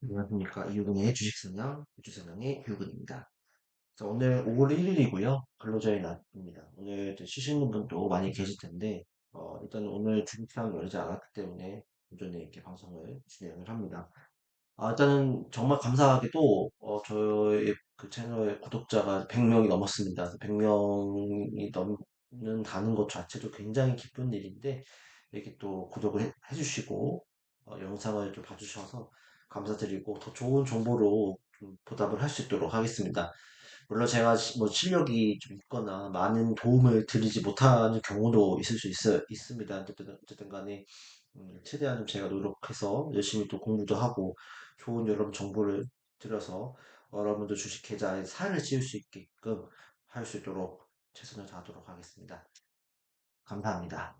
안녕하십니까. 이유근의 주식성향, 주식성향의 유근입니다. 그래서 오늘 5월 1일이고요. 근로자의 날입니다. 오늘 이제 쉬시는 분도 많이 계실 텐데, 일단 오늘 주식시장 열지 않았기 때문에 오전에 이렇게 방송을 진행을 합니다. 일단은 정말 감사하게도, 저의 그 채널 구독자가 100명이 넘었습니다. 100명이 넘는다는 것 자체도 굉장히 기쁜 일인데, 이렇게 또 구독을 해주시고, 영상을 좀 봐주셔서 감사드리고, 더 좋은 정보로 좀 보답을 할 수 있도록 하겠습니다. 물론 제가 뭐 실력이 좀 있거나 많은 도움을 드리지 못하는 경우도 있을 수 있습니다. 어쨌든 간에 최대한 좀 제가 노력해서 열심히 또 공부도 하고 좋은 여러분 정보를 드려서 여러분도 주식 계좌에 살을 찌울 수 있게끔 할 수 있도록 최선을 다하도록 하겠습니다. 감사합니다.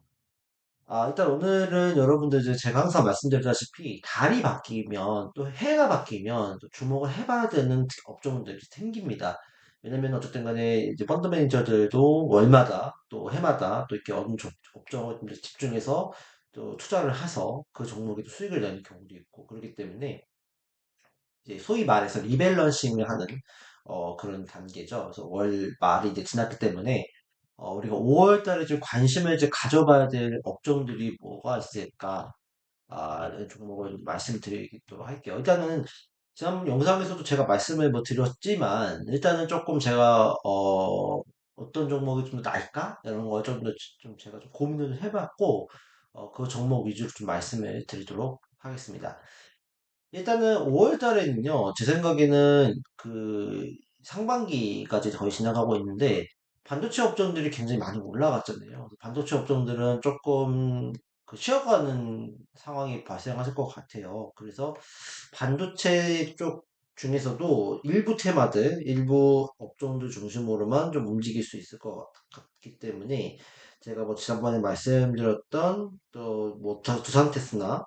일단 오늘은 여러분들 이제 제가 항상 말씀드렸다시피 달이 바뀌면 또 해가 바뀌면 또 주목을 해봐야 되는 업종들이 생깁니다. 왜냐면 어쨌든 간에 이제 펀드 매니저들도 월마다 또 해마다 또 이렇게 어느 업종을 좀 집중해서 또 투자를 해서 그 종목에 도 수익을 내는 경우도 있고 그렇기 때문에 이제 소위 말해서 리밸런싱을 하는 그런 단계죠. 그래서 월 말이 이제 지났기 때문에 우리가 5월 달에 좀 관심을 이제 가져봐야 될 업종들이 뭐가 있을까? 이런 종목을 좀 말씀드리도록 할게요. 일단은 지난 영상에서도 제가 말씀을 뭐 드렸지만 일단은 조금 제가 어떤 종목이 좀 더 나을까? 이런 걸 좀 더 좀 제가 좀 고민을 해봤고 그 종목 위주로 좀 말씀을 드리도록 하겠습니다. 일단은 5월 달에는요, 제 생각에는 그 상반기까지 거의 지나가고 있는데, 반도체 업종들이 굉장히 많이 올라갔잖아요. 반도체 업종들은 조금 그 쉬어가는 상황이 발생하실 것 같아요. 그래서 반도체 쪽 중에서도 일부 테마들, 일부 업종들 중심으로만 좀 움직일 수 있을 것 같기 때문에, 제가 뭐 지난번에 말씀드렸던 또 뭐 두산테스나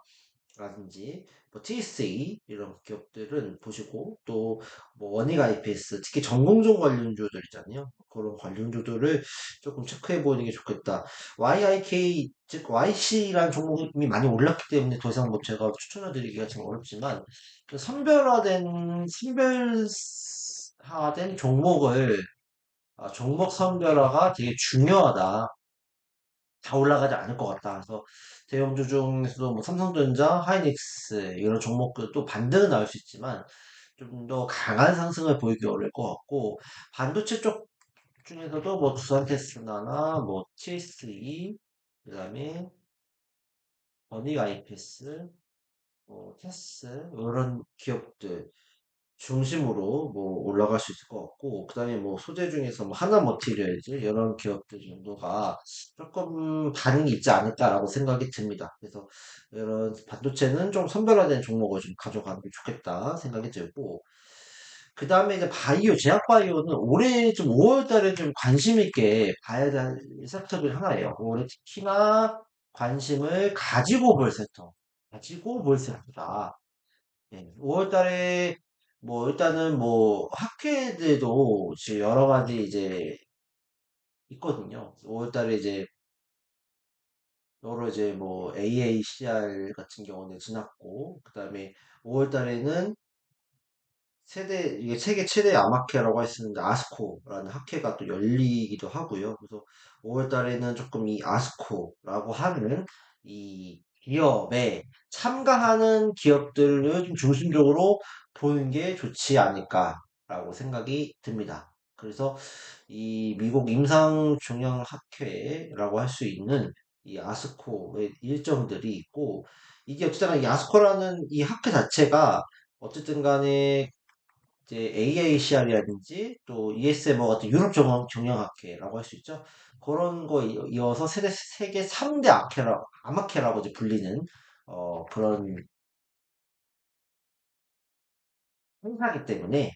라든지 뭐 TSE 이런 기업들은 보시고 또 뭐 원익 IPS 특히 전공정 관련주들 있잖아요. 그런 관련주들을 조금 체크해 보는 게 좋겠다. YIK 즉 YC라는 종목이 많이 올랐기 때문에 더 이상 뭐 제가 추천해 드리기가 좀 어렵지만 그 선별화된 종목을 종목 선별화가 되게 중요하다. 다 올라가지 않을 것 같다. 그래서 대형주 중에서도 뭐 삼성전자, 하이닉스 이런 종목들도 반등은 나올 수 있지만 좀 더 강한 상승을 보이기 어려울 것 같고 반도체 쪽 중에서도 뭐 두산테스나나 뭐 TSE 그다음에 어닉 IPS, 뭐 테스 이런 기업들 중심으로 뭐 올라갈 수 있을 것 같고, 그 다음에 뭐 소재 중에서 뭐 하나 머티리얼즈 이런 기업들 정도가 조금 반응이 있지 않을까라고 생각이 듭니다. 그래서 이런 반도체는 좀 선별화된 종목을 좀 가져가는 게 좋겠다 생각이 들고, 그 다음에 이제 바이오, 제약 바이오는 올해 좀 5월 달에 좀 관심 있게 봐야 될 섹터 중 하나예요. 올해 특히나 관심을 가지고 볼 섹터. 가지고 볼 섹터다. 5월 달에 뭐 일단은 뭐 학회들도 지금 여러 가지 이제 있거든요. 5월 달에 이제 여러 이제 뭐 AACR 같은 경우는 지났고 그다음에 5월 달에는 이게 세계 최대 암학회라고 할 수 있는데 아스코라는 학회가 또 열리기도 하고요. 그래서 5월 달에는 조금 이 아스코라고 하는 이 기업에 참가하는 기업들을 좀 중심적으로 보는 게 좋지 않을까라고 생각이 듭니다. 그래서 이 미국 임상종양학회라고 할 수 있는 이 아스코의 일정들이 있고 이게 어쨌든 이 아스코라는 이 학회 자체가 어쨌든 간에 이제 AACR이라든지 또 ESMO 같은 유럽 경영학회라고 할 수 있죠. 그런 거 이어서 세계 3대 암학회라고 이제 불리는 그런 행사이기 때문에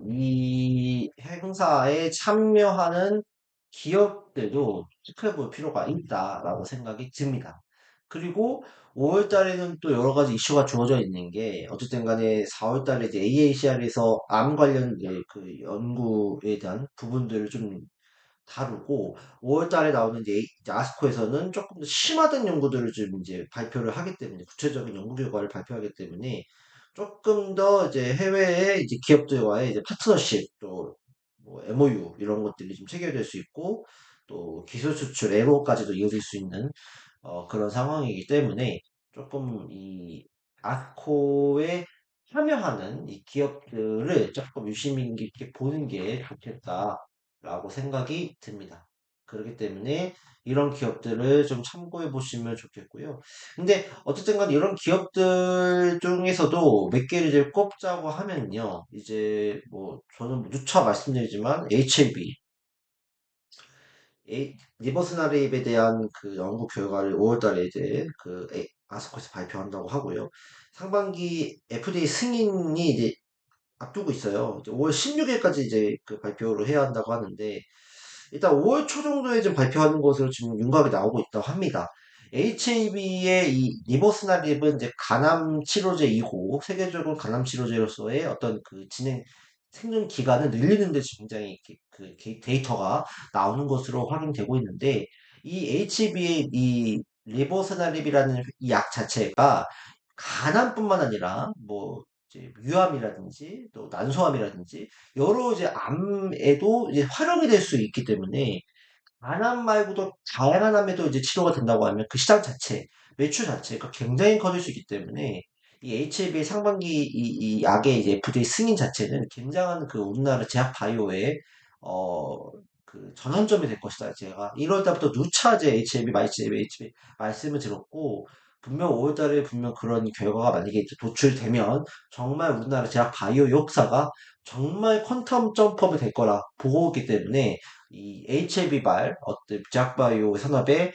이 행사에 참여하는 기업들도 체크해볼 필요가 있다라고 생각이 듭니다. 그리고 5월 달에는 또 여러 가지 이슈가 주어져 있는 게, 어쨌든 간에 4월 달에 이제 AACR에서 암 관련 이제 그 연구에 대한 부분들을 좀 다루고, 5월 달에 나오는 이제 아스코에서는 조금 더 심화된 연구들을 좀 이제 발표를 하기 때문에, 구체적인 연구 결과를 발표하기 때문에, 조금 더 이제 해외의 이제 기업들과의 이제 파트너십 또 뭐 MOU 이런 것들이 좀 체결될 수 있고 또 기술 수출 애로까지도 이어질 수 있는 그런 상황이기 때문에 조금 이 아코에 참여하는 이 기업들을 조금 유심히 있게 보는 게 좋겠다라고 생각이 듭니다. 그렇기 때문에 이런 기업들을 좀 참고해 보시면 좋겠고요. 근데 어쨌든 간 이런 기업들 중에서도 몇 개를 이제 꼽자고 하면요. 이제 뭐 저는 뭐 누차 말씀드리지만 HLB 리버스나립에 대한 그 연구 결과를 5월달에 이제 아스코에서 발표한다고 하고요. 상반기 FDA 승인이 이제 앞두고 있어요. 이제 5월 16일까지 이제 그 발표를 해야 한다고 하는데 일단 5월 초 정도에 좀 발표하는 것으로 지금 윤곽이 나오고 있다고 합니다. HAB의 이 리버스나립은 이제 간암 치료제이고 세계적으로 간암 치료제로서의 어떤 그 진행 생존 기간을 늘리는 데 굉장히 데이터가 나오는 것으로 확인되고 있는데 이 HAB의 이 리버스나립이라는 이 약 자체가 간암뿐만 아니라 뭐 이제 유암이라든지 또 난소암이라든지 여러 이제 암에도 이제 활용이 될 수 있기 때문에 간암 말고도 다양한 암에도 이제 치료가 된다고 하면 그 시장 자체, 매출 자체가 굉장히 커질 수 있기 때문에 이 HLB의 상반기 이 약의 이제 FDA 승인 자체는 굉장한 그 우리나라 제약 바이오의 그 전환점이 될 것이다. 제가 1월 달부터 누차 제 HLB 말씀을 드렸고 분명 5월 달에 분명 그런 결과가 만약에 이제 도출되면 정말 우리나라 제약 바이오 역사가 정말 퀀텀 점프업이 될 거라 보고 있기 때문에 이 HLB발 어떤 제약바이오 산업의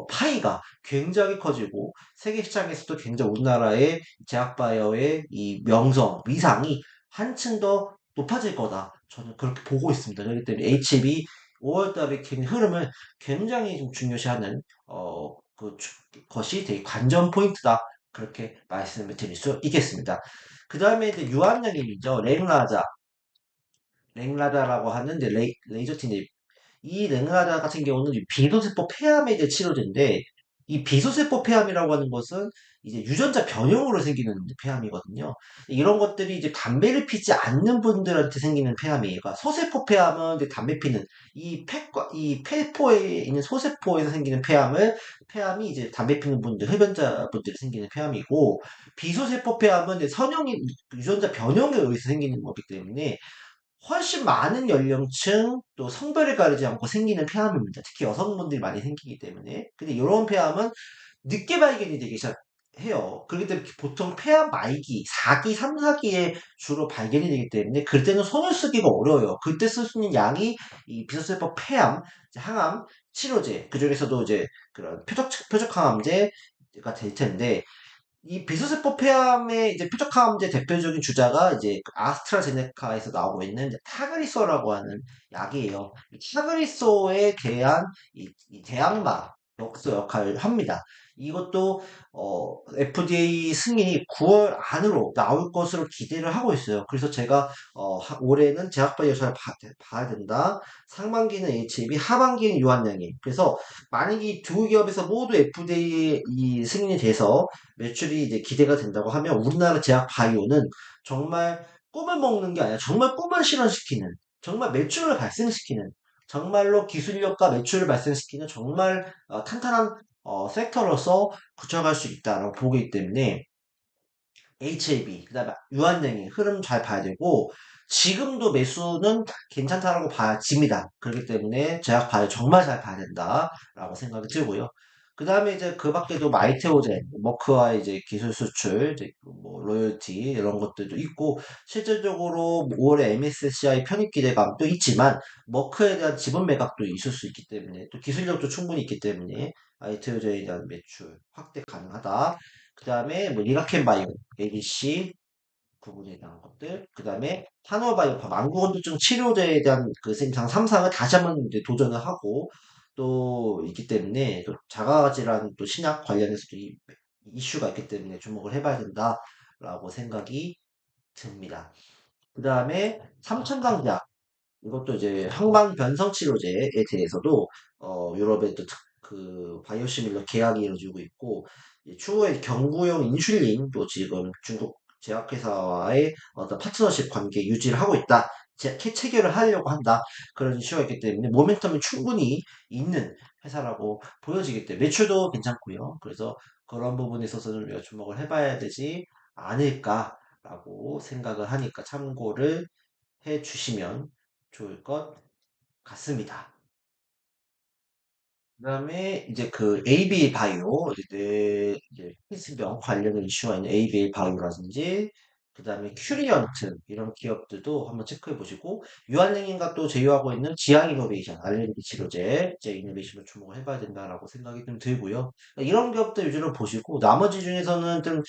파이가 굉장히 커지고 세계 시장에서도 굉장히 우리나라의 제약바이오의 이 명성, 위상이 한층 더 높아질 거다. 저는 그렇게 보고 있습니다. 그렇기 때문에 HLB 5월달의 흐름을 굉장히 좀 중요시하는 것이 되게 관전 포인트다. 그렇게 말씀을 드릴 수 있겠습니다. 그 다음에 이제 유한양일이죠. 랭라다라고 하는 이제 레이저틴 이 랭라다 같은 경우는 이 비소세포 폐암에 대해 치료제인데 이 비소세포 폐암이라고 하는 것은 이제 유전자 변형으로 생기는 폐암이거든요. 이런 것들이 이제 담배를 피지 않는 분들한테 생기는 폐암이에요. 그러니까 소세포 폐암은 이제 담배 피는 이 폐포에 있는 소세포에서 생기는 폐암이 이제 담배 피는 분들, 흡연자 분들이 생기는 폐암이고 비소세포 폐암은 이제 선형이 유전자 변형에 의해서 생기는 거기 때문에 훨씬 많은 연령층 또 성별을 가리지 않고 생기는 폐암입니다. 특히 여성분들이 많이 생기기 때문에. 근데 이런 폐암은 늦게 발견이 되기 시작해요. 그렇기 때문에 보통 폐암 말기, 4기, 3, 4기에 주로 발견이 되기 때문에 그때는 손을 쓰기가 어려워요. 그때 쓸 수 있는 약이 이 비소세포 폐암, 항암 치료제, 그중에서도 이제 그런 표적 항암제가 될 텐데 이 비소세포 폐암의 이제 표적항암제 대표적인 주자가 이제 그 아스트라제네카에서 나오고 있는 이제 타그리소라고 하는 약이에요. 이 타그리소에 대한 이 대항마 역할을 합니다. 이것도 FDA 승인이 9월 안으로 나올 것으로 기대를 하고 있어요. 그래서 제가 올해는 제약바이오사를 봐야 된다. 상반기는 HB, 하반기는 유한양행. 그래서 만약에 이 두 기업에서 모두 FDA 이 승인이 돼서 매출이 이제 기대가 된다고 하면 우리나라 제약 바이오는 정말 꿈을 먹는 게 아니라 정말 꿈을 실현시키는 정말 매출을 발생시키는 정말로 기술력과 매출을 발생시키는 정말 탄탄한 섹터로서 구축할 수 있다라고 보기 때문에 HLB 그다음에 유한양행 흐름 잘 봐야 되고 지금도 매수는 괜찮다라고 봐집니다. 그렇기 때문에 제약 바이오 정말 잘 봐야 된다라고 생각이 들고요. 그 다음에 이제 그 밖에도 마이테오젠, 머크와 이제 기술 수출, 이제 뭐 로열티 이런 것들도 있고 실질적으로 5월에 MSCI 편입 기대감도 있지만 머크에 대한 지분 매각도 있을 수 있기 때문에 또 기술력도 충분히 있기 때문에 마이테오젠에 대한 매출 확대 가능하다. 그 다음에 뭐 리가켄 바이오, ADC 부분에 대한 것들, 그 다음에 한화바이오파 만구건조증 치료제에 대한 그 생상 3상을 다시 한번 이제 도전을 하고 또 있기 때문에 또 자가질환 또 신약 관련해서도 이슈가 있기 때문에 주목을 해봐야 된다라고 생각이 듭니다. 그 다음에 삼천강약 이것도 이제 항반 변성 치료제에 대해서도 유럽의 또 그 바이오시밀러 계약이 이루어지고 있고 추후에 경구용 인슐린도 지금 중국 제약회사와의 어떤 파트너십 관계 유지를 하고 있다. 체결을 하려고 한다. 그런 이슈가 있기 때문에 모멘텀이 충분히 있는 회사라고 보여지기 때문에 매출도 괜찮고요. 그래서 그런 부분에 있어서는 우리가 주목을 해봐야 되지 않을까라고 생각을 하니까 참고를 해 주시면 좋을 것 같습니다. 그다음에 이제 그 ABA 바이오 이제 필수병 관련된 이슈가 있는 ABA 바이오라든지 그다음에 큐리언트 이런 기업들도 한번 체크해 보시고 유한양인과 또 제휴하고 있는 지향 이노베이션 알레르기 치료제 제 이노베이션을 주목을 해봐야 된다라고 생각이 좀 들고요. 이런 기업들 위주로 보시고 나머지 중에서는 좀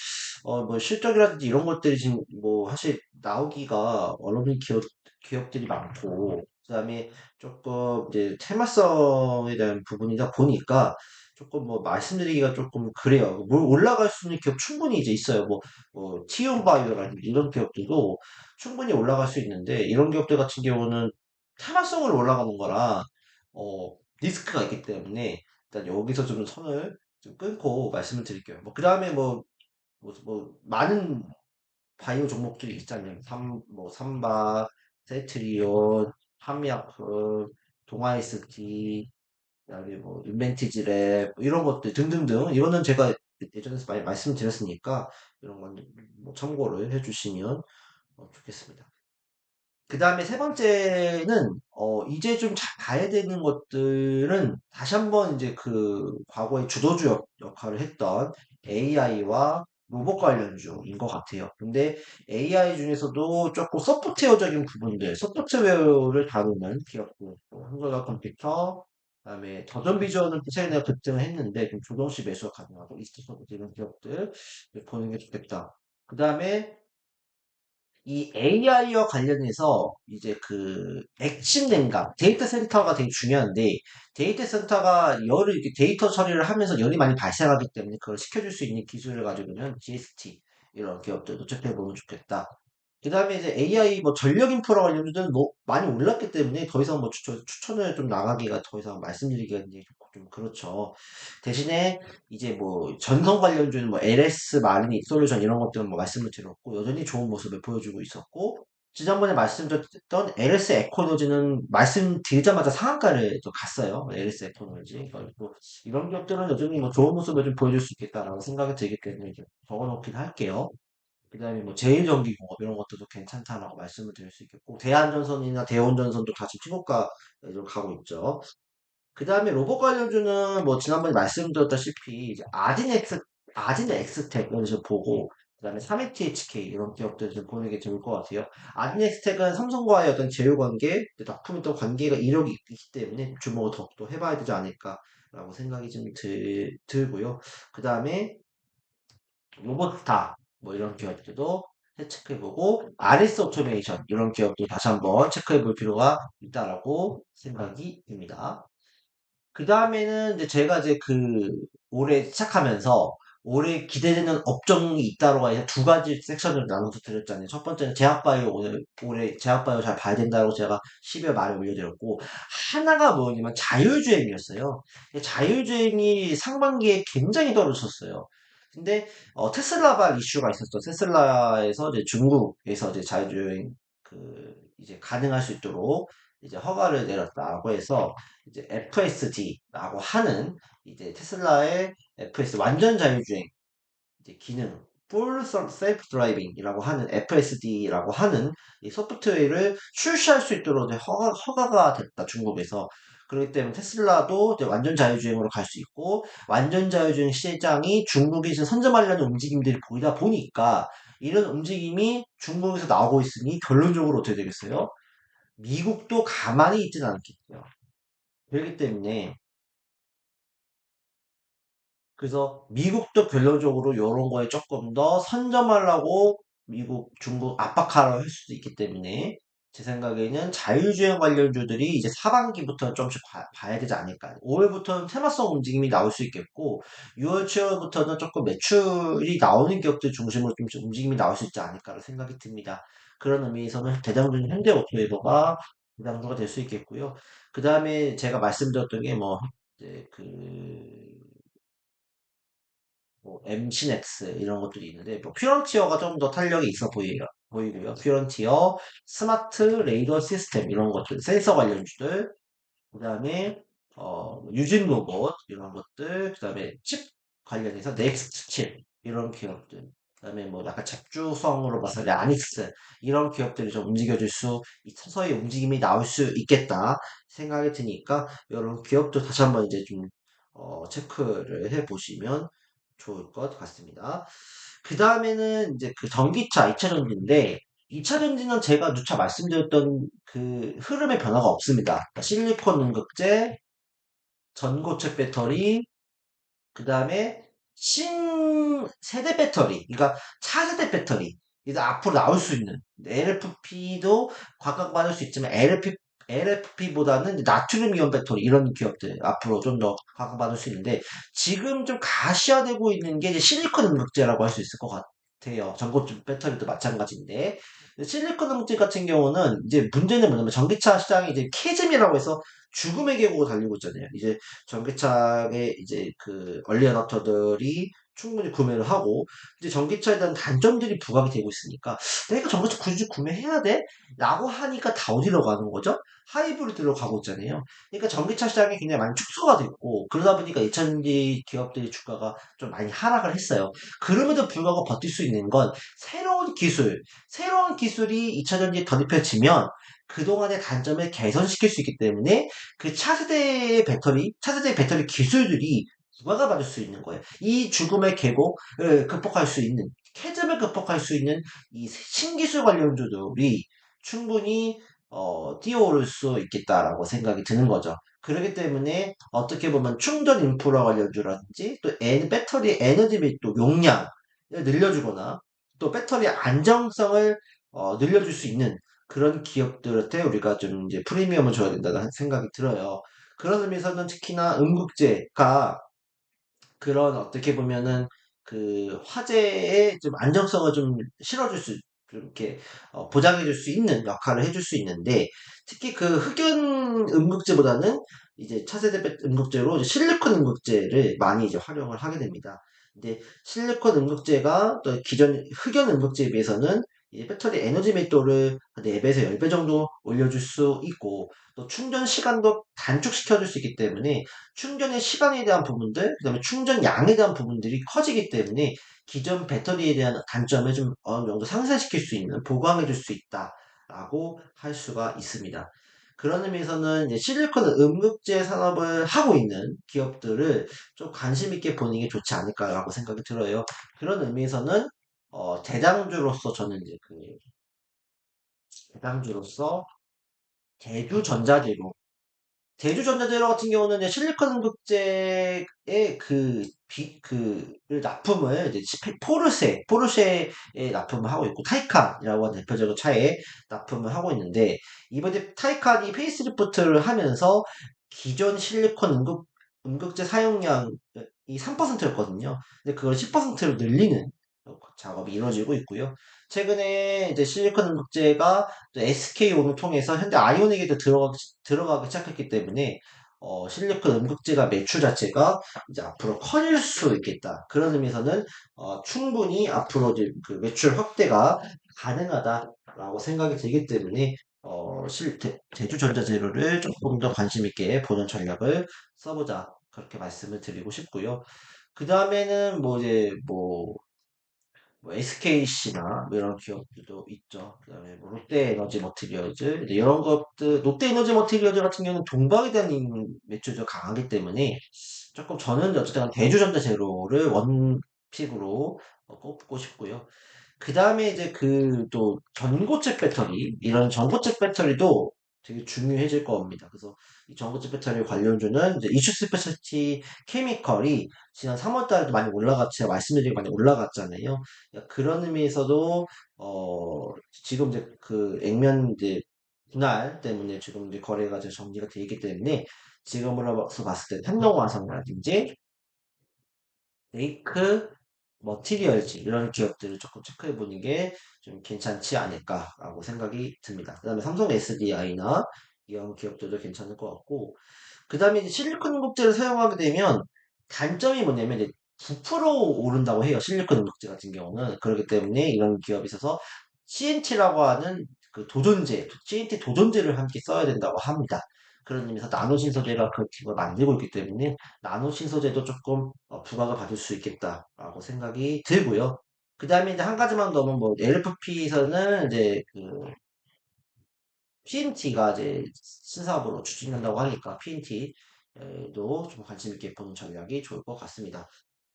뭐 실적이라든지 이런 것들이 지금 뭐 사실 나오기가 어려운 기업들이 많고 그다음에 조금 이제 테마성에 대한 부분이다 보니까 조금 뭐 말씀드리기가 조금 그래요. 뭘 올라갈 수 있는 기업 충분히 이제 있어요. 뭐 티움바이오라든지 이런 기업들도 충분히 올라갈 수 있는데 이런 기업들 같은 경우는 테마성으로 올라가는 거라 리스크가 있기 때문에 일단 여기서 좀 선을 좀 끊고 말씀을 드릴게요. 뭐 그다음에 뭐 많은 바이오 종목들이 있잖아요. 뭐 삼바, 세트리온, 함미약품, 동아이스티, 그다음에 뭐 인벤티지랩 뭐 이런 것들 등등등 이거는 제가 예전에 많이 말씀드렸으니까 이런 건 뭐 참고를 해주시면 좋겠습니다. 그 다음에 세 번째는, 이제 좀 봐야 되는 것들은 다시 한번 이제 그 과거에 주도주 역할을 했던 AI와 로봇 관련주인 것 같아요. 근데 AI 중에서도 조금 소프트웨어적인 부분들, 소프트웨어를 다루는 기업들, 또 한글과 컴퓨터, 그다음에 더전 비전은 최근에 급등을 했는데 좀 조정시 매수가 가능하고 이스트소프트 이런 기업들 보는 게 좋겠다. 그 다음에 이 AI와 관련해서 이제 그 핵심 냉각, 데이터 센터가 되게 중요한데 데이터 센터가 열을 이렇게 데이터 처리를 하면서 열이 많이 발생하기 때문에 그걸 식혀줄 수 있는 기술을 가지고 있는 GST 이런 기업들도 체크해보면 좋겠다. 그 다음에 이제 AI 뭐 전력 인프라 관련주들은 뭐 많이 올랐기 때문에 더 이상 뭐 추천을 좀 나가기가 더 이상 말씀드리기가 이제 좀 그렇죠. 대신에 이제 뭐 전선 관련주는 뭐 LS 마리닛 솔루션 이런 것들은 뭐 말씀을 드렸고 여전히 좋은 모습을 보여주고 있었고 지난번에 말씀드렸던 LS 에코노지는 말씀드리자마자 상한가를 또 갔어요. LS 에코노지. 그리고 이런 기업들은 여전히 뭐 좋은 모습을 좀 보여줄 수 있겠다라는 생각이 들기 때문에 좀 적어놓긴 할게요. 그다음에 뭐 제일전기공업 이런 것들도 괜찮다라고 말씀을 드릴 수 있겠고 대한전선이나 대원전선도 다시 피고가로 가고 있죠. 그다음에 로봇 관련주는 뭐 지난번에 말씀드렸다시피 이제 아진 엑스텍 이런 식으로 보고 그다음에 3ATHK 이런 기업들 좀 보는 게 좋을 것 같아요. 아진 엑스텍은 삼성과의 어떤 제휴 관계, 납품이 또 관계가 이력이 있기 때문에 주목을 더욱더 해봐야 되지 않을까라고 생각이 좀 들고요. 그다음에 로봇스타 뭐 이런 기업들도 체크해보고 RS 오토메이션 이런 기업도 다시 한번 체크해볼 필요가 있다라고 생각이 듭니다. 그 다음에는 이제 제가 이제 그 올해 시작하면서 올해 기대되는 업종이 있다고 해서 두 가지 섹션을 나눠서 드렸잖아요. 첫 번째는 제약바이오 올해 제약바이오 잘 봐야 된다고 제가 12월 말에 올려드렸고 하나가 뭐냐면 자율주행이었어요. 자율주행이 상반기에 굉장히 떨어졌어요. 근데 테슬라발 이슈가 있었죠. 테슬라에서 이제 중국에서 이제 자율주행 그 이제 가능할 수 있도록 이제 허가를 내렸다고 해서 이제 FSD라고 하는 이제 테슬라의 FS 완전 자율주행 이제 기능 Full Self Driving이라고 하는 FSD라고 하는 이 소프트웨어를 출시할 수 있도록 이제 허가가 됐다 중국에서. 그렇기 때문에 테슬라도 이제 완전 자율주행으로 갈 수 있고 완전 자율주행 시장이 중국에서 선점하려는 움직임들이 보이다 보니까 이런 움직임이 중국에서 나오고 있으니 결론적으로 어떻게 되겠어요? 미국도 가만히 있지는 않겠죠. 그렇기 때문에 그래서 미국도 결론적으로 이런 거에 조금 더 선점하려고 미국, 중국 압박하려 할 수도 있기 때문에 제 생각에는 자율주행 관련주들이 이제 하반기부터 좀씩 봐야 되지 않을까. 5월부터는 테마성 움직임이 나올 수 있겠고 6월, 7월부터는 조금 매출이 나오는 기업들 중심으로 좀 움직임이 나올 수 있지 않을까라는 생각이 듭니다. 그런 의미에서는 대장주는 현대오토웨이버가 대장주가 될 수 있겠고요. 그 다음에 제가 말씀드렸던 게 뭐 이제 그 뭐 MC넥스 이런 것들이 있는데 뭐 퓨런티어가 좀 더 탄력이 있어 보이고요. 퓨런티어, 스마트 레이더 시스템 이런 것들, 센서 관련주들, 그다음에 유진 로봇 이런 것들, 그다음에 칩 관련해서 넥스트 칩 이런 기업들, 그다음에 뭐 약간 잡주성으로 봐서 라닉스 이런 기업들이 좀 움직여줄 수 서서히 움직임이 나올 수 있겠다 생각이 드니까 이런 기업도 다시 한번 이제 좀 체크를 해 보시면 좋을 것 같습니다. 그 다음에는 이제 그 전기차 2차 전지인데 2차 전지는 제가 누차 말씀드렸던 그 흐름의 변화가 없습니다. 그러니까 실리콘 음극재, 전고체 배터리, 그 다음에 신세대 배터리, 그러니까 차세대 배터리, 이제 앞으로 나올 수 있는 LFP도 각광받을 수 있지만 LFP보다는 나트륨 이온 배터리 이런 기업들 앞으로 좀 더 각광받을 수 있는데 지금 좀 가시화되고 있는 게 이제 실리콘 음극재라고 할 수 있을 것 같아요. 전고체 배터리도 마찬가지인데 실리콘 음극재 같은 경우는 이제 문제는 뭐냐면 전기차 시장이 이제 캐즘이라고 해서 죽음의 계곡을 달리고 있잖아요. 이제 전기차의 이제 그 얼리 어답터들이 충분히 구매를 하고 이제 전기차에 대한 단점들이 부각이 되고 있으니까 내가 전기차 굳이 구매해야 돼? 라고 하니까 다 어디로 가는 거죠? 하이브리드로 가고 있잖아요. 그러니까 전기차 시장이 굉장히 많이 축소가 됐고 그러다 보니까 2차전지 기업들의 주가가 좀 많이 하락을 했어요. 그럼에도 불구하고 버틸 수 있는 건 새로운 기술이 2차전지에 덧입혀지면 그동안의 단점을 개선시킬 수 있기 때문에 그 차세대 배터리 기술들이 부가가 받을 수 있는 거예요. 이 죽음의 계곡을 극복할 수 있는, 캐즘을 극복할 수 있는 이 신기술 관련주들이 충분히 뛰어오를 수 있겠다라고 생각이 드는 거죠. 그렇기 때문에 어떻게 보면 충전 인프라 관련주라든지 또 배터리 에너지 및 또 용량을 늘려주거나 또 배터리 안정성을 늘려줄 수 있는 그런 기업들한테 우리가 좀 이제 프리미엄을 줘야 된다는 생각이 들어요. 그런 의미에서는 특히나 음극재가 그런 어떻게 보면은 그 화재의 좀 안정성을 좀 실어줄 수, 좀 이렇게 보장해줄 수 있는 역할을 해줄 수 있는데 특히 그 흑연 음극재보다는 이제 차세대 음극재로 이제 실리콘 음극재를 많이 이제 활용을 하게 됩니다. 근데 실리콘 음극재가 또 기존 흑연 음극재에 비해서는 이제 배터리 에너지 밀도를 한 4배에서 10배 정도 올려줄 수 있고 또 충전 시간도 단축시켜줄 수 있기 때문에 충전의 시간에 대한 부분들, 그 다음에 충전량에 대한 부분들이 커지기 때문에 기존 배터리에 대한 단점을 좀 어느 정도 상쇄시킬 수 있는, 보강해줄 수 있다라고 할 수가 있습니다. 그런 의미에서는 이제 실리콘 음극재 산업을 하고 있는 기업들을 좀 관심 있게 보는 게 좋지 않을까라고 생각이 들어요. 그런 의미에서는 대장주로서 저는 이제 그 대장주로서 대주전자재료 대주전자재료 같은 경우는 이제 실리콘 극제의 그 납품을 이제 포르쉐에 납품을 하고 있고, 타이칸이라고 하는 대표적인 차에 납품을 하고 있는데, 이번에 타이칸이 페이스리프트를 하면서 기존 실리콘 음극재 사용량이 3%였거든요. 근데 그걸 10%로 늘리는 작업이 이루어지고 있고요. 최근에 이제 실리콘 음극재가 SK온을 통해서 현재 아이오닉에도 들어가기 시작했기 때문에 실리콘 음극재가 매출 자체가 이제 앞으로 커질 수 있겠다. 그런 의미에서는 충분히 앞으로 이제 그 매출 확대가 가능하다라고 생각이 들기 때문에 대주전자재료를 조금 더 관심 있게 보는 전략을 써보자. 그렇게 말씀을 드리고 싶고요. 그 다음에는 뭐 SKC나 이런 기업들도 있죠. 그다음에 뭐 롯데에너지 머티리얼즈 이런 것들 롯데에너지 머티리얼즈 같은 경우는 동박에 대한 매출도 강하기 때문에 조금 저는 어쨌든 대주전자 제로를 원픽으로 꼽고 싶고요. 그 다음에 이제 그 또 전고체 배터리 이런 전고체 배터리도 되게 중요해질 겁니다. 그래서 이 전고체 배터리 관련주는 이제 이슈 스페셜티 케미컬이 지난 3월 달에도 많이 제가 말씀드린 게 많이 올라갔잖아요. 그런 의미에서도 지금 이제 그 액면 이제 분할 때문에 지금 이제 거래가 이제 정지가 되어 있기 때문에 지금으로서 봤을 때 한동화성이라든지 레이크 머티리얼즈 이런 기업들을 조금 체크해 보는 게 좀 괜찮지 않을까라고 생각이 듭니다. 그 다음에 삼성 SDI나 이런 기업들도 괜찮을 것 같고 그 다음에 이제 실리콘 목재를 사용하게 되면 단점이 뭐냐면 이제 9% 오른다고 해요. 실리콘 은박지 같은 경우는. 그렇기 때문에 이런 기업이 있어서 CNT라고 하는 그 도전제, CNT 도전제를 함께 써야 된다고 합니다. 그런 의미에서 나노 신소재가 그 기업을 만들고 있기 때문에 나노 신소재도 조금 부각을 받을 수 있겠다라고 생각이 들고요. 그 다음에 이제 한 가지만 더, 뭐 LFP에서는 이제 그 PNT가 이제 신사업으로 추진한다고 하니까 PNT도 좀 관심 있게 보는 전략이 좋을 것 같습니다.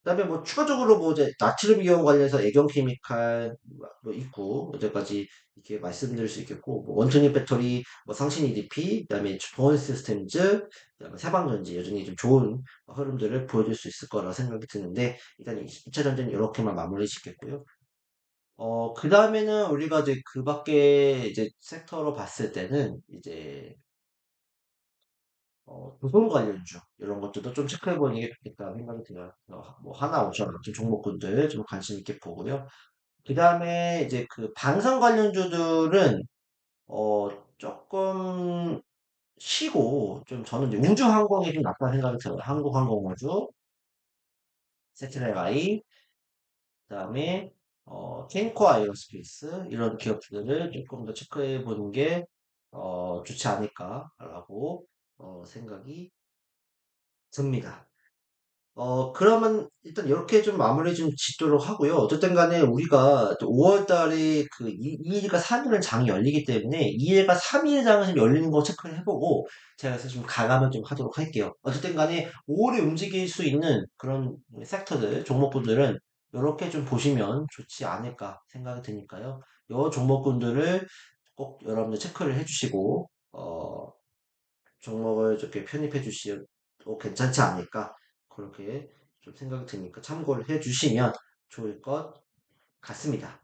그다음에 뭐 추가적으로 뭐 이제 나트륨 이온 관련해서 애경 케미칼 뭐 있고 여기까지 이렇게 말씀드릴 수 있겠고 뭐 원통립 배터리, 뭐 상신 EDP, 그다음에 보온 시스템즈, 그다음에 세방전지 여전히 좀 좋은 흐름들을 보여줄 수 있을 거라 생각이 드는데 일단 2차 전지는 이렇게만 마무리 짓겠고요. 그 다음에는 우리가 이제 그 밖에 이제 섹터로 봤을 때는 이제 조선 관련주 이런 것들도 좀 체크해 보는 게 좋겠다 생각이 들어요. 뭐 하나오션 같은 종목군들 좀 관심 있게 보고요. 그 다음에 이제 그 방산 관련주들은 어 조금 쉬고 좀 저는 이제 우주항공이 좀 낫다는 생각이 들어요. 한국항공우주, 세트레가이, 그다음에 캔코 아이로스페이스 이런 기업들을 조금 더 체크해 보는 게 좋지 않을까라고 생각이 듭니다. 그러면 일단 이렇게 좀 마무리 좀 짓도록 하고요. 어쨌든 간에 우리가 5월 달에 그 2일과 3일은 장이 열리기 때문에 2일과 3일 장은 좀 열리는 거 체크를 해보고 제가 그래서 좀 가감을 좀 하도록 할게요. 어쨌든 간에 5월에 움직일 수 있는 그런 섹터들, 종목군들은 이렇게 좀 보시면 좋지 않을까 생각이 드니까요. 이 종목군들을 꼭 여러분들 체크를 해주시고, 종목을 이렇게 편입해 주시고 괜찮지 않을까 그렇게 좀 생각이 드니까 참고를 해 주시면 좋을 것 같습니다.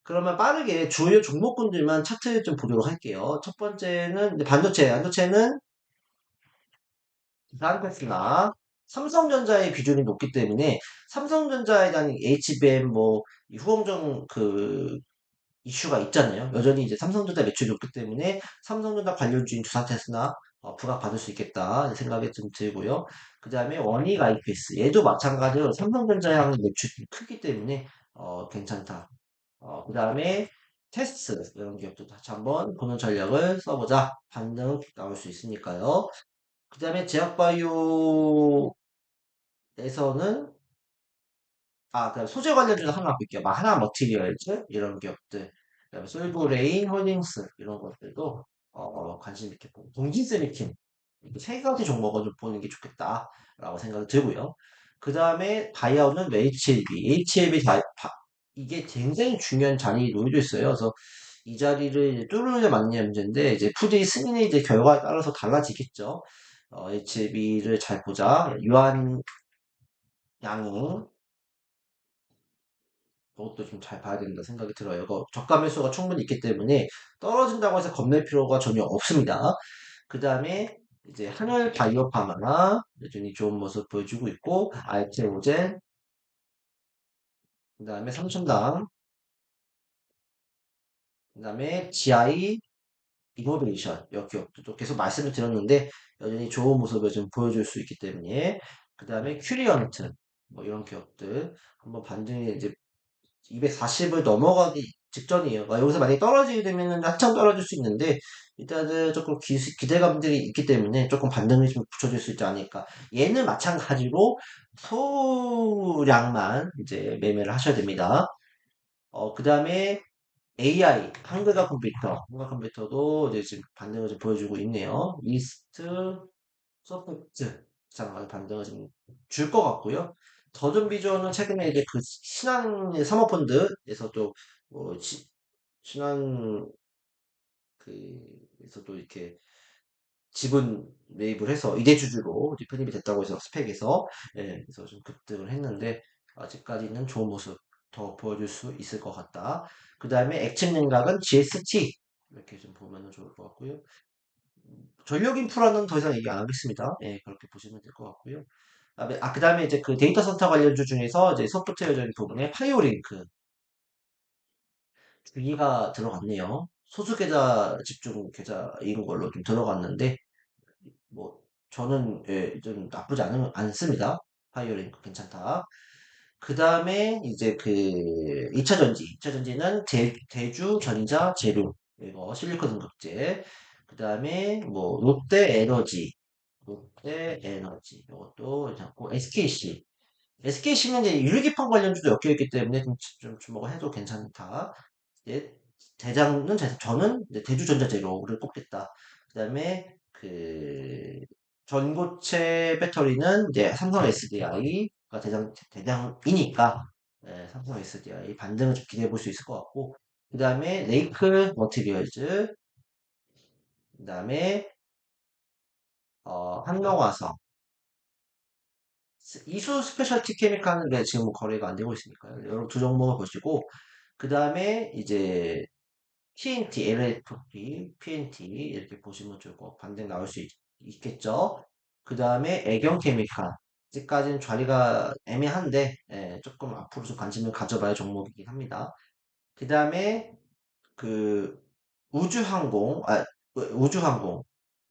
그러면 빠르게 주요 종목군들만 차트 좀 보도록 할게요. 첫 번째는 이제 반도체는 기산패스나 삼성전자의 비중이 높기 때문에 삼성전자에 대한 HBM 뭐 후공정 그 이슈가 있잖아요. 여전히 이제 삼성전자 매출이 높기 때문에 삼성전자 관련주인 두산테스나 부각받을 수 있겠다 생각이 좀 들고요. 그 다음에 원익 IPS 얘도 마찬가지로 삼성전자에 하는 매출이 크기 때문에 괜찮다. 그 다음에 테스트 이런 기업도 다시 한번 보는 전략을 써보자. 반등 나올 수 있으니까요. 그 다음에 제약바이오에서는 그다음 소재 관련주도 하나 볼게요. 막 하나 머티리얼즈 이런 기업들, 그다음에 솔브레인 홀딩스 이런 것들도 관심 있게 보고 동진세미킴 이렇게 세 가지 종목을 좀 보는 게 좋겠다라고 생각이 들고요. 그 다음에 바이아웃은 HLB 이게 굉장히 중요한 자리에 놓여져 있어요. 그래서 이 자리를 이제 뚫느냐 맞느냐 문제인데 이제 푸디 승인의 이제 결과에 따라서 달라지겠죠. HLB를 잘 보자. 유한 양이 그것도 좀 잘 봐야 된다 생각이 들어요. 이거 저가 매수가 충분히 있기 때문에 떨어진다고 해서 겁낼 필요가 전혀 없습니다. 그 다음에 이제 한열 바이오파마가 여전히 좋은 모습 보여주고 있고 알테오젠, 그 다음에 삼천당, 그 다음에 GI 이노베이션 이 기업도 계속 말씀을 드렸는데 여전히 좋은 모습을 좀 보여줄 수 있기 때문에 그 다음에 큐리언트 뭐 이런 기업들 한번 반등이 이제 240을 넘어가기 직전이에요. 여기서 만약에 떨어지게 되면은 한참 떨어질 수 있는데 일단은 조금 기대감들이 있기 때문에 조금 반등이 좀 붙여질 수 있지 않을까. 얘는 마찬가지로 소량만 이제 매매를 하셔야 됩니다. 그 다음에 AI 한글과 컴퓨터도 이제 지금 반등을 좀 보여주고 있네요. 이스트 소프트 장관 반등을 좀 줄 것 같고요. 더존 비전은 최근에 이제 그 신한 사모펀드에서도 신한 그에서도 이렇게 지분 매입을 해서 이대주주로 이제 편입이 됐다고 해서 스펙에서 그래서 좀 급등을 했는데 아직까지는 좋은 모습 더 보여줄 수 있을 것 같다. 그 다음에 액침 냉각은 GST 이렇게 좀 보면 좋을 것 같고요. 전력 인프라는 더 이상 얘기 안 하겠습니다. 그렇게 보시면 될 것 같고요. 그 다음에 이제 그 데이터 센터 관련주 중에서 이제 소프트웨어적인 부분에 파이오링크 주기가 들어갔네요. 소수 계좌 집중 계좌인 걸로 좀 들어갔는데 뭐 저는 좀 나쁘지 않습니다. 파이어링크 괜찮다. 그 다음에 이제 그 2차 전지. 2차 전지는 대주, 전자, 재료. 이거 실리콘 등급제. 그 다음에 뭐 롯데 에너지. 롯데 에너지. 이것도 괜찮고 SKC. SKC는 이제 유리기판 관련주도 엮여있기 때문에 좀 주목을 해도 괜찮다. 이제 저는 이제 대주전자재료를 꼽겠다. 그 다음에 그 전고체 배터리는 이제 삼성 SDI가 대장이니까 삼성 SDI 반등을 좀 기대해 볼 수 있을 것 같고 그 다음에 레이크 머티리얼즈 그 다음에 한명화성 이수 스페셜티 케미칼은 왜 지금 거래가 안 되고 있으니까요. 여러 두 종목을 보시고 그 다음에 이제 PNT, LFP, PNT 이렇게 보시면 좋을 것 반등 나올 수 겠죠 그 다음에 애경 케미칼 아직까지는 자리가 애매한데 조금 앞으로 좀 관심을 가져봐야 종목이긴 합니다. 그 다음에 그 우주항공, 우주항공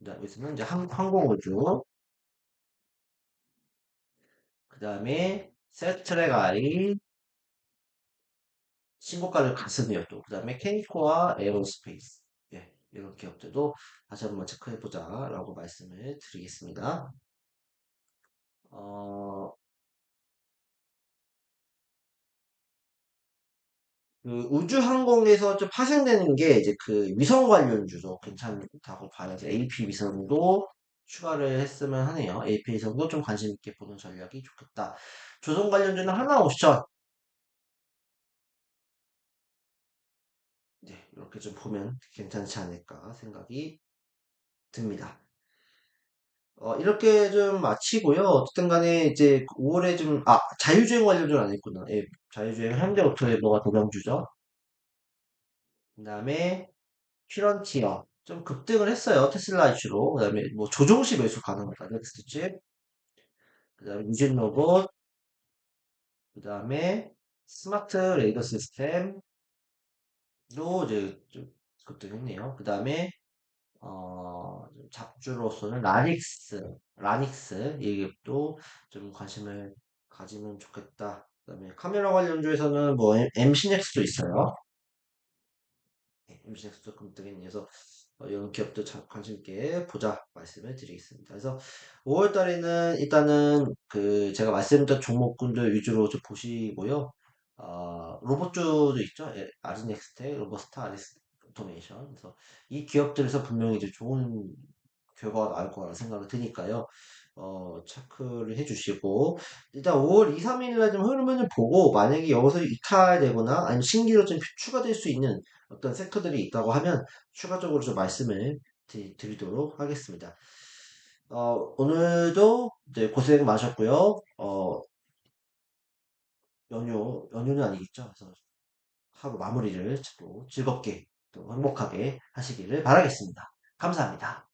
여기서는 이제 항공우주 그 다음에 셀트랙 아이 신고가를 갔으네요 또. 그 다음에 케이코와 에어로스페이스. 예, 이런 기업들도 다시 한번 체크해보자라고 말씀을 드리겠습니다. 어, 그 우주항공에서 좀 파생되는 게 이제 그 위성 관련주도 괜찮다고 봐요. AP 위성도 추가를 했으면 하네요. AP 위성도 좀 관심 있게 보는 전략이 좋겠다. 조선 관련주는 하나옵션. 네, 이렇게 좀 보면 괜찮지 않을까 생각이 듭니다. 이렇게 좀 마치고요. 어쨌든 간에 이제 5월에 자율주행 관련주는 안 했구나. 예, 자율주행 현대오토레이버가 도명주죠. 그 다음에 피런티어. 좀 급등을 했어요. 테슬라 이슈로. 그 다음에 뭐 조종시 매수 가능하다. 넥스트칩. 그 다음에 유진로봇. 그 다음에 스마트 레이더 시스템도 이제 좀 급등했네요. 그 다음에 잡주로서는 라닉스 이게 좀 관심을 가지면 좋겠다. 그다음에 카메라 관련주에서는 뭐 MC넥스도 있어요. 네, MC넥스도 금등해서 이런 기업도 관심 있게 보자 말씀을 드리겠습니다. 그래서 5월 달에는 일단은 그 제가 말씀드린 종목군들 위주로 좀 보시고요. 로봇주도 있죠. 아리넥스텍, 로버스타, 아리스 오토메이션. 그래서 이 기업들에서 분명히 이제 좋은 결과가 나올 거라 생각이 드니까요. 체크를 해주시고, 일단 5월 2, 3일날 좀 흐름을 보고, 만약에 여기서 이탈되거나, 아니면 신기로 좀 추가될 수 있는 어떤 섹터들이 있다고 하면, 추가적으로 좀 말씀을 드리도록 하겠습니다. 오늘도 이제 고생 많으셨고요. 연휴는 아니겠죠. 그래서 하루 마무리를 또 즐겁게 또 행복하게 하시기를 바라겠습니다. 감사합니다.